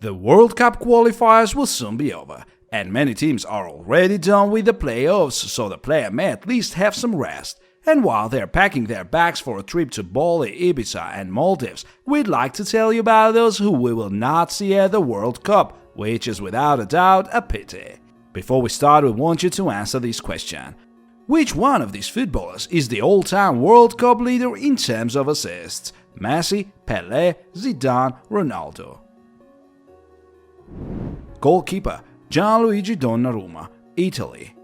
The World Cup qualifiers will soon be over, and many teams are already done with the playoffs, so the player may at least have some rest. And while they're packing their bags for a trip to Bali, Ibiza and Maldives, we'd like to tell you about those who we will not see at the World Cup, which is without a doubt a pity. Before we start, we want you to answer this question. Which one of these footballers is the all-time World Cup leader in terms of assists? Messi, Pelé, Zidane, Ronaldo. Goalkeeper Gianluigi Donnarumma, Italy.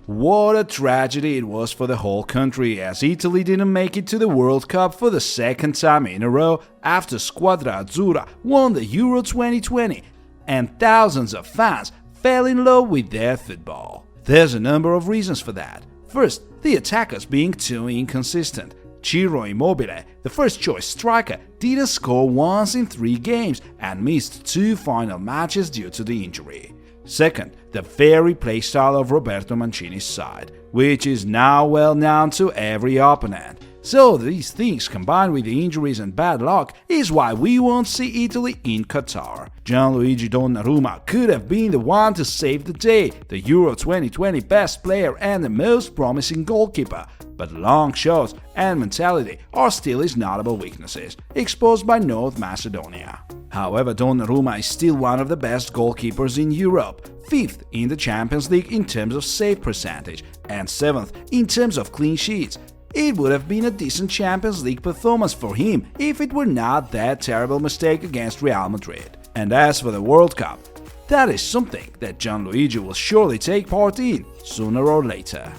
What a tragedy it was for the whole country, as Italy didn't make it to the World Cup for the second time in a row after Squadra Azzurra won the Euro 2020, and thousands of fans fell in love with their football. There's a number of reasons for that. First, the attackers being too inconsistent. Ciro Immobile, the first-choice striker, didn't score once in 3 games and missed 2 final matches due to the injury. Second, the very play style of Roberto Mancini's side, which is now well known to every opponent. So these things combined with the injuries and bad luck is why we won't see Italy in Qatar. Gianluigi Donnarumma could have been the one to save the day, the Euro 2020 best player and the most promising goalkeeper, but long shots and mentality are still his notable weaknesses, exposed by North Macedonia. However, Donnarumma is still one of the best goalkeepers in Europe, 5th in the Champions League in terms of save percentage, and 7th in terms of clean sheets. It would have been a decent Champions League performance for him if it were not that terrible mistake against Real Madrid. And as for the World Cup, that is something that Gianluigi will surely take part in, sooner or later.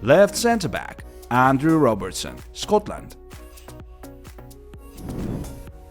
Left centre-back Andrew Robertson, Scotland.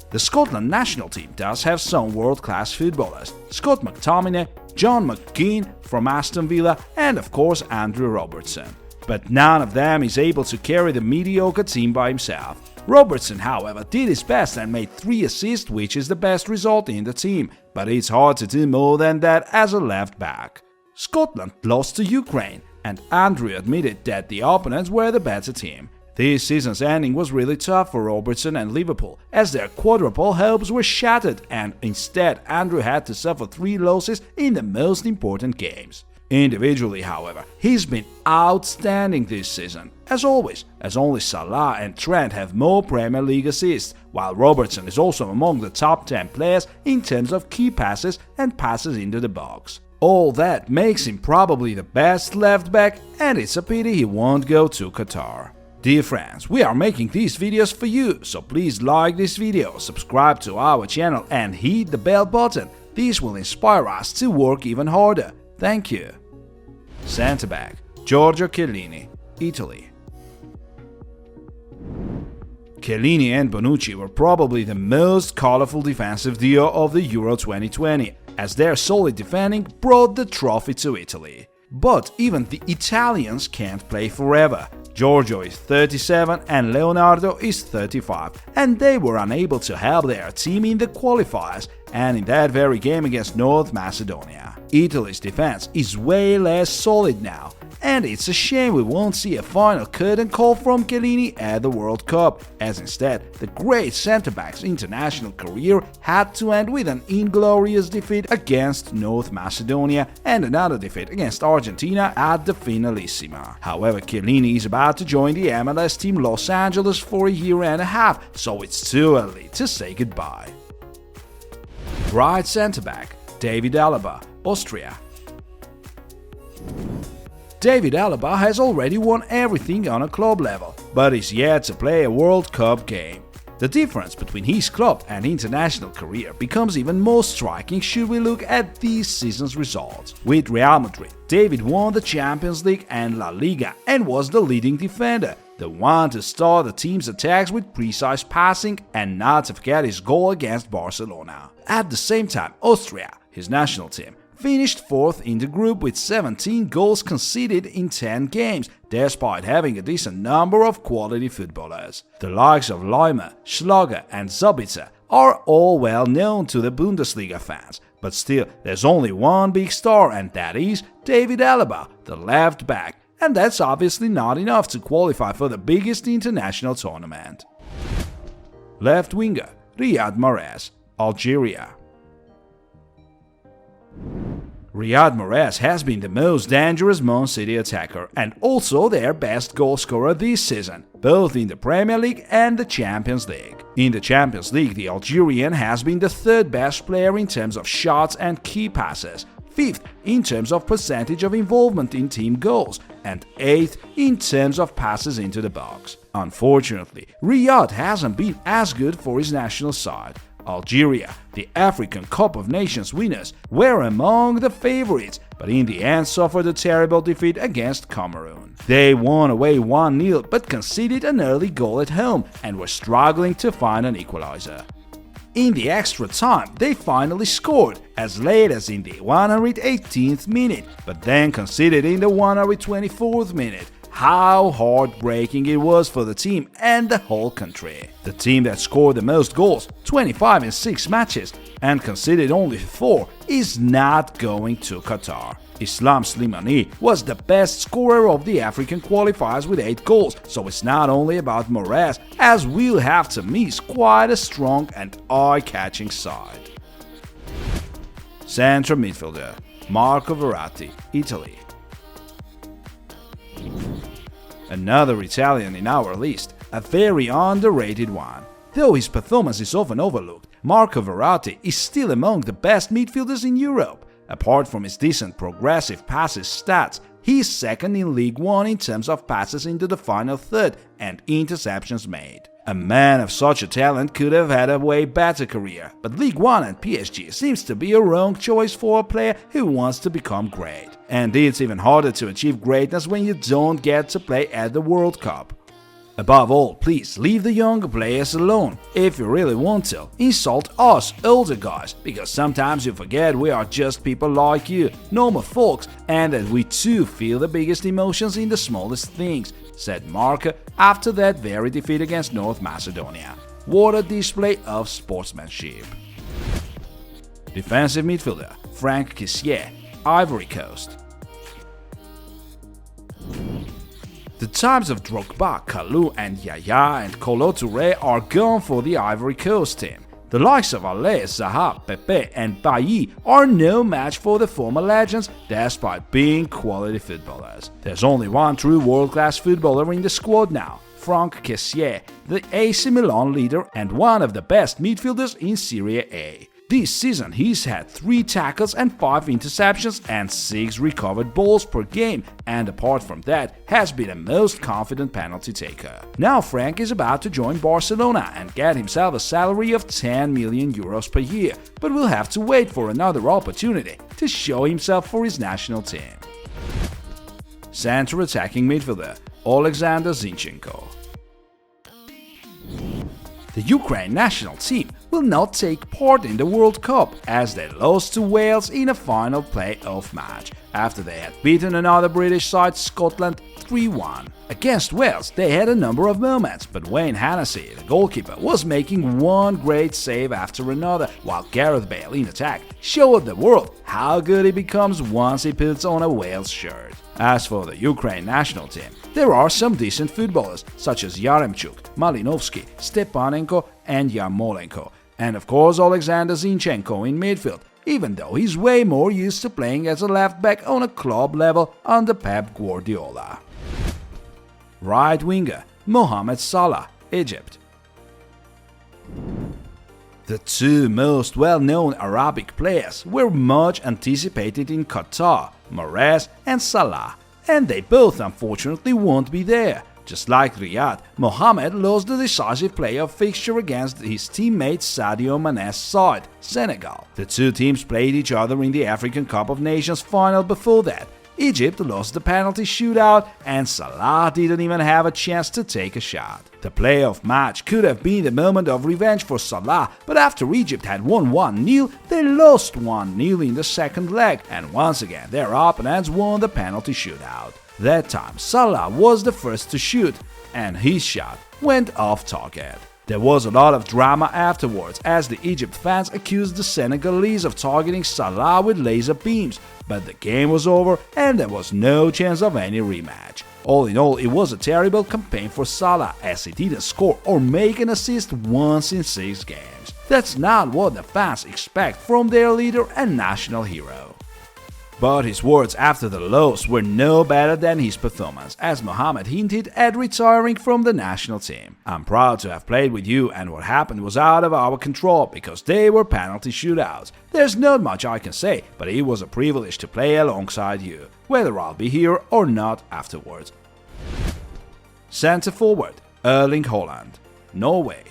The Scotland national team does have some world-class footballers: Scott McTominay, John McGinn from Aston Villa, and of course Andrew Robertson. But none of them is able to carry the mediocre team by himself. Robertson, however, did his best and made 3 assists, which is the best result in the team, but it's hard to do more than that as a left-back. Scotland lost to Ukraine, and Andrew admitted that the opponents were the better team. This season's ending was really tough for Robertson and Liverpool, as their quadruple hopes were shattered, and instead Andrew had to suffer 3 losses in the most important games. Individually, however, he's been outstanding this season, as always, as only Salah and Trent have more Premier League assists, while Robertson is also among the top 10 players in terms of key passes and passes into the box. All that makes him probably the best left-back, and it's a pity he won't go to Qatar. Dear friends, we are making these videos for you, so please like this video, subscribe to our channel and hit the bell button. This will inspire us to work even harder. Thank you. Centre-back Giorgio Chiellini, Italy. Chiellini and Bonucci were probably the most colourful defensive duo of the Euro 2020, as their solid defending brought the trophy to Italy. But even the Italians can't play forever. Giorgio is 37 and Leonardo is 35, and they were unable to help their team in the qualifiers and in that very game against North Macedonia. Italy's defense is way less solid now, and it's a shame we won't see a final curtain call from Chiellini at the World Cup, as instead the great centre-back's international career had to end with an inglorious defeat against North Macedonia and another defeat against Argentina at the Finalissima. However, Chiellini is about to join the MLS team Los Angeles for a year and a half, so it's too early to say goodbye. Right centre-back David Alaba, Austria. David Alaba has already won everything on a club level, but is yet to play a World Cup game. The difference between his club and international career becomes even more striking should we look at this season's results. With Real Madrid, David won the Champions League and La Liga and was the leading defender, the one to start the team's attacks with precise passing, and not to forget his goal against Barcelona. At the same time, Austria, his national team, finished 4th in the group with 17 goals conceded in 10 games, despite having a decent number of quality footballers. The likes of Leumer, Schlager and Zabitzer are all well known to the Bundesliga fans, but still there's only one big star, and that is David Alaba, the left back, and that's obviously not enough to qualify for the biggest international tournament. Left winger Riyad Mahrez, Algeria. Riyad Mahrez has been the most dangerous Man City attacker and also their best goalscorer this season, both in the Premier League and the Champions League. In the Champions League, the Algerian has been the third best player in terms of shots and key passes, fifth in terms of percentage of involvement in team goals, and eighth in terms of passes into the box. Unfortunately, Riyad hasn't been as good for his national side. Algeria, the African Cup of Nations winners, were among the favorites, but in the end suffered a terrible defeat against Cameroon. They won away 1-0 but conceded an early goal at home and were struggling to find an equalizer. In the extra time, they finally scored as late as in the 118th minute, but then conceded in the 124th minute. How heartbreaking it was for the team and the whole country. The team that scored the most goals, 25 in 6 matches, and conceded only 4, is not going to Qatar. Islam Slimani was the best scorer of the African qualifiers with 8 goals, so it's not only about Mahrez, as we'll have to miss quite a strong and eye-catching side. Central midfielder Marco Verratti, Italy. Another Italian in our list, a very underrated one. Though his performance is often overlooked, Marco Verratti is still among the best midfielders in Europe. Apart from his decent progressive passes stats, he is second in League One in terms of passes into the final third and interceptions made. A man of such a talent could have had a way better career, but League One and PSG seems to be a wrong choice for a player who wants to become great. And it's even harder to achieve greatness when you don't get to play at the World Cup. Above all, please leave the younger players alone. If you really want to, insult us older guys, because sometimes you forget we are just people like you, normal folks, and that we too feel the biggest emotions in the smallest things, said Marco after that very defeat against North Macedonia. What a display of sportsmanship. Defensive midfielder Franck Kessié, Ivory Coast. The times of Drogba, Kalou and Yaya and Kolo Touré are gone for the Ivory Coast team. The likes of Ale, Zaha, Pepe and Bailly are no match for the former legends despite being quality footballers. There's only one true world-class footballer in the squad now, Franck Kessié, the AC Milan leader and one of the best midfielders in Serie A. This season he's had 3 tackles and 5 interceptions and 6 recovered balls per game, and apart from that has been a most confident penalty taker. Now Frank is about to join Barcelona and get himself a salary of 10 million euros per year, but will have to wait for another opportunity to show himself for his national team. Center attacking midfielder Alexander Zinchenko. The Ukraine national team will not take part in the World Cup as they lost to Wales in a final play-off match after they had beaten another British side, Scotland, 3-1. Against Wales, they had a number of moments, but Wayne Hennessy, the goalkeeper, was making one great save after another, while Gareth Bale in attack showed the world how good he becomes once he puts on a Wales shirt. As for the Ukraine national team, there are some decent footballers such as Yaremchuk, Malinovsky, Stepanenko and Yarmolenko, and of course Alexander Zinchenko in midfield, even though he's way more used to playing as a left-back on a club level under Pep Guardiola. Right winger Mohamed Salah, Egypt. The 2 most well-known Arabic players were much anticipated in Qatar, Mahrez and Salah, and they both unfortunately won't be there. Just like Riyad, Mohamed lost the decisive playoff fixture against his teammate Sadio Mané's side, Senegal. The 2 teams played each other in the African Cup of Nations final before that. Egypt lost the penalty shootout and Salah didn't even have a chance to take a shot. The playoff match could have been the moment of revenge for Salah, but after Egypt had won 1-0, they lost 1-0 in the second leg, and once again their opponents won the penalty shootout. That time Salah was the first to shoot, and his shot went off target. There was a lot of drama afterwards as the Egypt fans accused the Senegalese of targeting Salah with laser beams, but the game was over and there was no chance of any rematch. All in all, it was a terrible campaign for Salah as he didn't score or make an assist once in 6 games. That's not what the fans expect from their leader and national hero. But his words after the loss were no better than his performance, as Mohamed hinted at retiring from the national team. "I'm proud to have played with you, and what happened was out of our control because they were penalty shootouts. There's not much I can say, but it was a privilege to play alongside you, whether I'll be here or not afterwards." Centre forward Erling Haaland, Norway.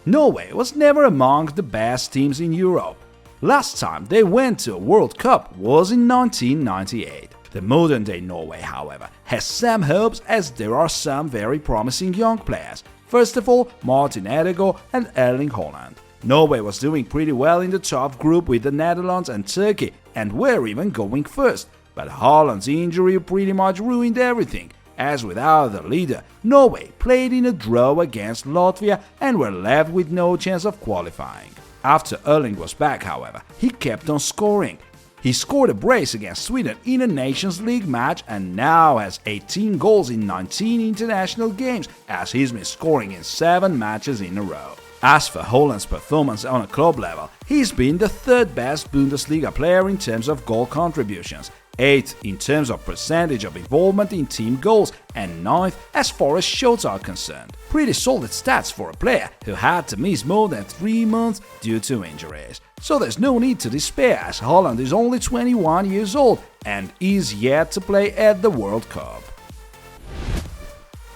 Norway was never among the best teams in Europe. Last time they went to a World Cup was in 1998. The modern-day Norway, however, has some hopes as there are some very promising young players. First of all, Martin Ødegaard and Erling Haaland. Norway was doing pretty well in the top group with the Netherlands and Turkey and were even going first. But Haaland's injury pretty much ruined everything, as without the leader, Norway played in a draw against Latvia and were left with no chance of qualifying. After Erling was back, however, he kept on scoring. He scored a brace against Sweden in a Nations League match and now has 18 goals in 19 international games, as he's been scoring in 7 matches in a row. As for Haaland's performance on a club level, he's been the 3rd best Bundesliga player in terms of goal contributions, 8th in terms of percentage of involvement in team goals, and 9th as far as shots are concerned. Pretty solid stats for a player who had to miss more than 3 months due to injuries. So there's no need to despair as Haaland is only 21 years old and is yet to play at the World Cup.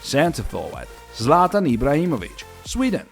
Centre forward Zlatan Ibrahimovic, Sweden.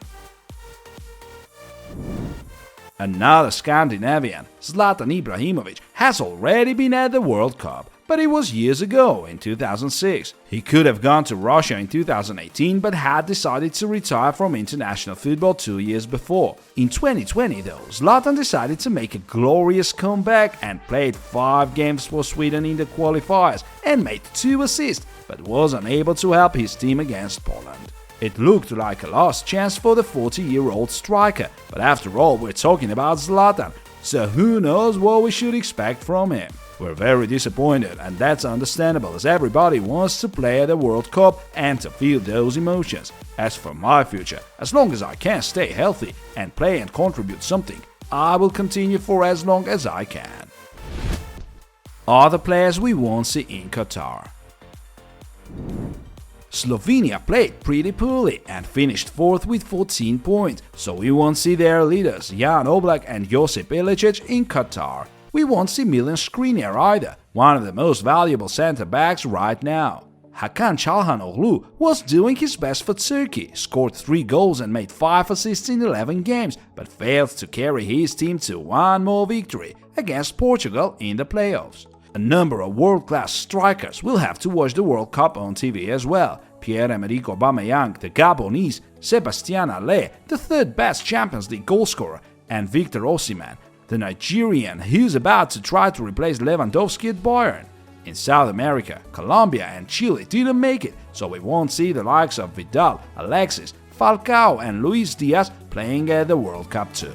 Another Scandinavian, Zlatan Ibrahimovic, has already been at the World Cup, but it was years ago, in 2006. He could have gone to Russia in 2018 but had decided to retire from international football 2 years before. In 2020 though, Zlatan decided to make a glorious comeback and played 5 games for Sweden in the qualifiers and made 2 assists, but was unable to help his team against Poland. It looked like a last chance for the 40-year-old striker, but after all we're talking about Zlatan, so who knows what we should expect from him. We're very disappointed, and that's understandable as everybody wants to play at the World Cup and to feel those emotions. As for my future, as long as I can stay healthy and play and contribute something, I will continue for as long as I can. Other players we won't see in Qatar. Slovenia played pretty poorly and finished 4th with 14 points, so we won't see their leaders Jan Oblak and Josip Ilicic in Qatar. We won't see Milan Skriniar either, one of the most valuable centre-backs right now. Hakan Çalhanoğlu was doing his best for Turkey, scored 3 goals and made 5 assists in 11 games, but failed to carry his team to one more victory against Portugal in the playoffs. A number of world-class strikers will have to watch the World Cup on TV as well. Pierre-Emerick Aubameyang, the Gabonese, Sébastien Haller, the 3rd best Champions League goalscorer, and Victor Osimhen, the Nigerian who's about to try to replace Lewandowski at Bayern. In South America, Colombia and Chile didn't make it, so we won't see the likes of Vidal, Alexis, Falcao and Luis Diaz playing at the World Cup too.